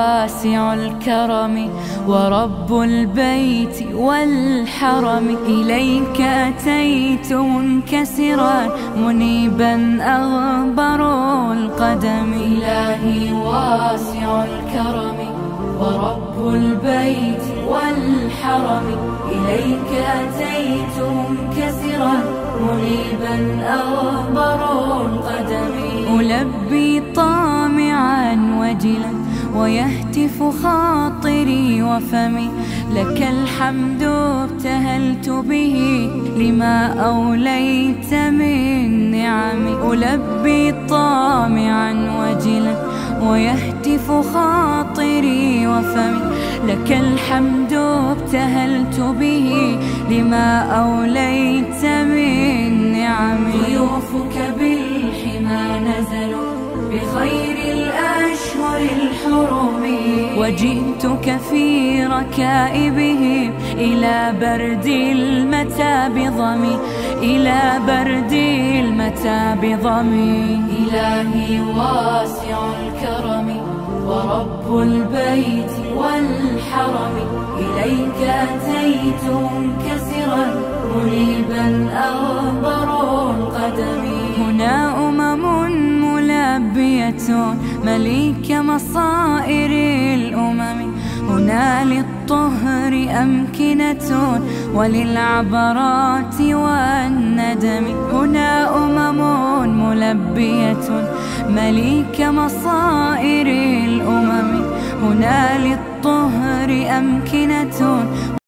واسع الكرم ورب البيت والحرم. إليك أتيت منكسرا منيبا أغبر القدم. إلهي واسع الكرم ورب البيت والحرم. إليك أتيت منكسرا منيبا أغبر القدم. ألبي طامعا وجلا ويهتف خاطري وفمي لك الحمد ابتهلت به لما أوليت من نعم. ألبي طامعا وجلا ويهتف خاطري وفمي لك الحمد ابتهلت به لما أوليت من نعم. ضيوفك بالحمى نزلوا بخير الأشهر الحرم وجئتك في ركائبهم إلى برد المتى بضمي إلى برد المتى بضمي. إلهي واسع الكرم ورب البيت والحرم. إليك أتيت منكسرا منيبا أغبر القدم. هنا ملبية مليك مصائر الأمم. هنا للطهر أمكنة وللعبرات والندم. هنا ملبية مليك مصائر الأمم. هنا للطهر أمكنة